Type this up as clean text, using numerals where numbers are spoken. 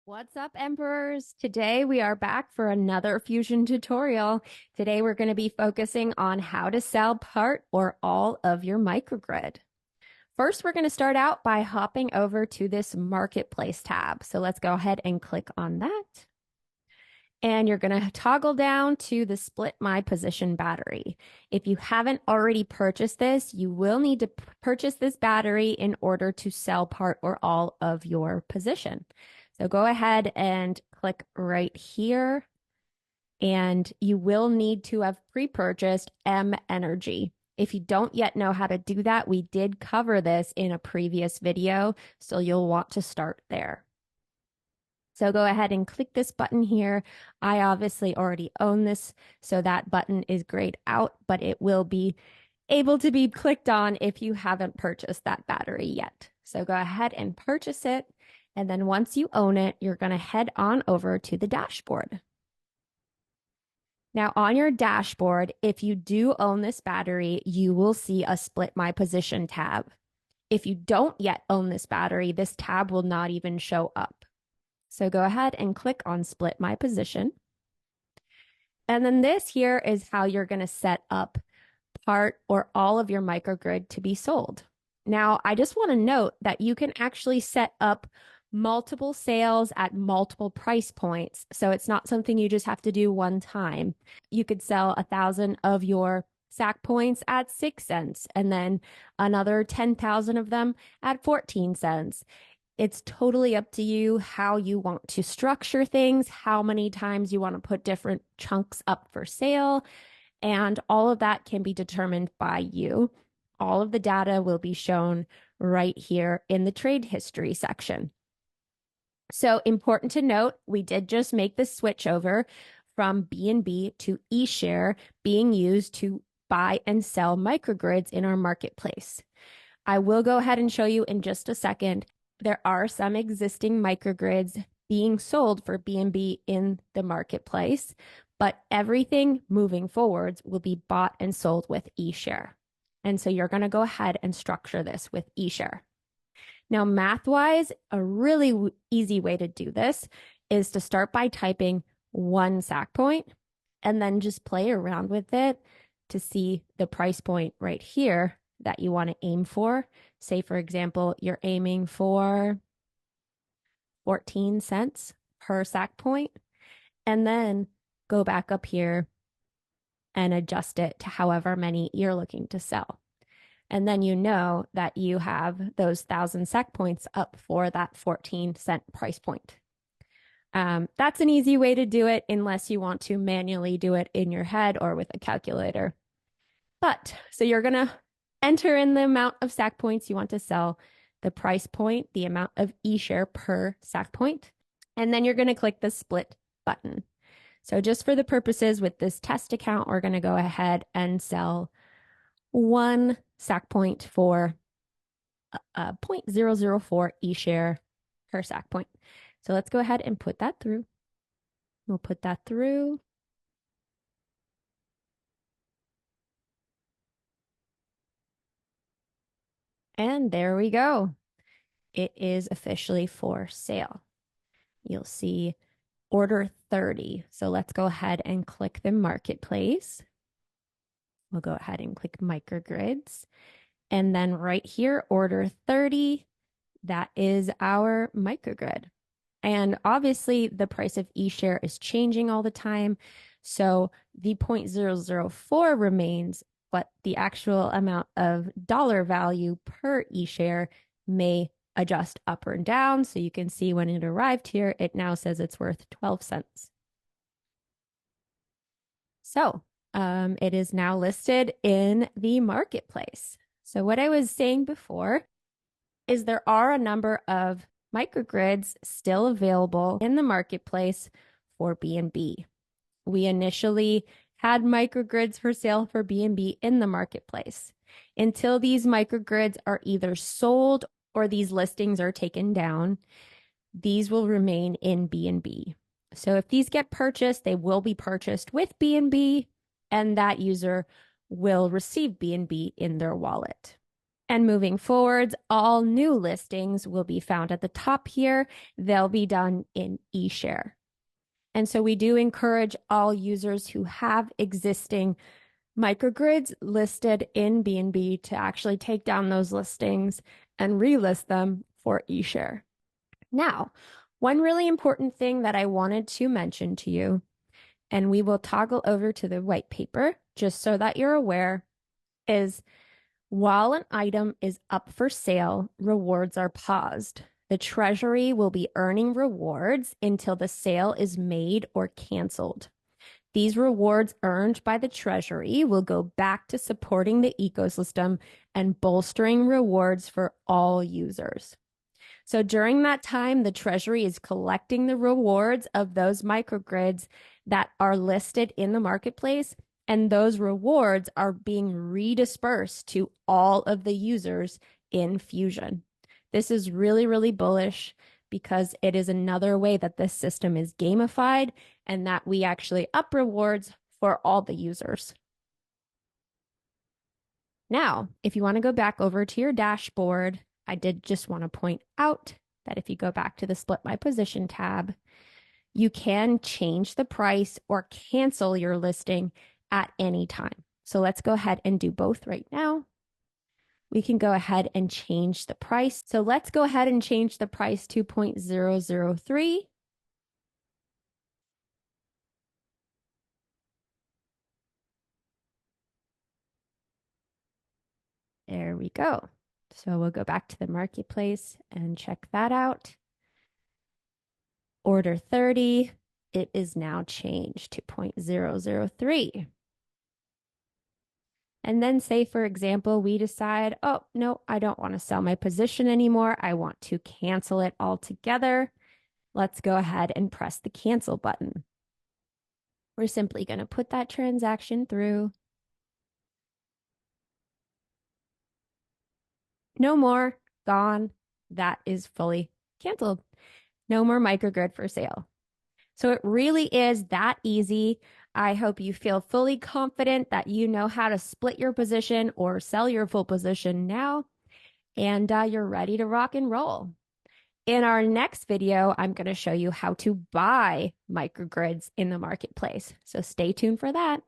What's up, Emperors? Today we are back for another Fusion tutorial. Today we're going to be focusing on how to sell part or all of your microgrid. First, we're going to start out by hopping over to this Marketplace tab. So let's go ahead and click on that. And you're going to toggle down to the Split My Position battery. If you haven't already purchased this, you will need to purchase this battery in order to sell part or all of your position. So go ahead and click right here, and you will need to have pre-purchased mENERGY. If you don't yet know how to do that, we did cover this in a previous video, so you'll want to start there. So go ahead and click this button here. I obviously already own this, so that button is grayed out, but it will be able to be clicked on if you haven't purchased that battery yet. So go ahead and purchase it. And then once you own it, you're going to head on over to the dashboard. Now on your dashboard, if you do own this battery, you will see a Split My Position tab. If you don't yet own this battery, this tab will not even show up. So go ahead and click on Split My Position. And then this here is how you're going to set up part or all of your microgrid to be sold. Now, I just want to note that you can actually set up multiple sales at multiple price points. So it's not something you just have to do one time. You could sell 1,000 of your SAC points at 6 cents and then another 10,000 of them at 14 cents. It's totally up to you how you want to structure things, how many times you want to put different chunks up for sale, and all of that can be determined by you. All of the data will be shown right here in the trade history section. So important to note, we did just make the switch over from BNB to eShare being used to buy and sell microgrids in our marketplace. I will go ahead and show you in just a second. There are some existing microgrids being sold for BNB in the marketplace, but everything moving forwards will be bought and sold with eShare. And so you're going to go ahead and structure this with eShare. Now, math-wise, a really easy way to do this is to start by typing one SAC point and then just play around with it to see the price point right here that you want to aim for. Say, for example, you're aiming for 14 cents per SAC point, and then go back up here and adjust it to however many you're looking to sell. And then you know that you have those 1,000 SEC points up for that 14-cent price point. That's an easy way to do it unless you want to manually do it in your head or with a calculator. So you're going to enter in the amount of SAC points you want to sell, the price point, the amount of eShare per SAC point, and then you're going to click the split button. So just for the purposes with this test account, we're going to go ahead and sell one SAC point for 0.004 eShare per SAC point. So let's go ahead and put that through. We'll put that through. And there we go. It is officially for sale. You'll see order 30. So let's go ahead and click the marketplace. We'll go ahead and click microgrids. And then right here, order 30, that is our microgrid. And obviously the price of eShare is changing all the time. So the 0.004 remains, but the actual amount of dollar value per eShare may adjust up or down. So you can see when it arrived here, it now says it's worth 12 cents. So it is now listed in the marketplace. So what I was saying before is there are a number of microgrids still available in the marketplace for BNB. We initially had microgrids for sale for BNB in the marketplace. Until these microgrids are either sold or these listings are taken down, these will remain in BNB. So if these get purchased, they will be purchased with BNB, and that user will receive BNB in their wallet. And moving forwards, all new listings will be found at the top here. They'll be done in eShare. And so we do encourage all users who have existing microgrids listed in B&B to actually take down those listings and relist them for eShare. Now, one really important thing that I wanted to mention to you, and we will toggle over to the white paper just so that you're aware, is while an item is up for sale, rewards are paused. The Treasury will be earning rewards until the sale is made or canceled. These rewards earned by the Treasury will go back to supporting the ecosystem and bolstering rewards for all users. So during that time, the Treasury is collecting the rewards of those microgrids that are listed in the marketplace, and those rewards are being redispersed to all of the users in Fusion. This is really, really bullish because it is another way that this system is gamified and that we actually up rewards for all the users. Now, if you want to go back over to your dashboard, I did just want to point out that if you go back to the Split My Position tab, you can change the price or cancel your listing at any time. So let's go ahead and do both right now. We can go ahead and change the price. So let's go ahead and change the price to 0.003. There we go. So we'll go back to the marketplace and check that out. Order 30, it is now changed to 0.003. And then say, for example, we decide, oh, no, I don't want to sell my position anymore. I want to cancel it altogether. Let's go ahead and press the cancel button. We're simply going to put that transaction through. No more, gone. That is fully canceled. No more microgrid for sale. So it really is that easy. I hope you feel fully confident that you know how to split your position or sell your full position now, and you're ready to rock and roll. In our next video, I'm going to show you how to buy microgrids in the marketplace. So stay tuned for that.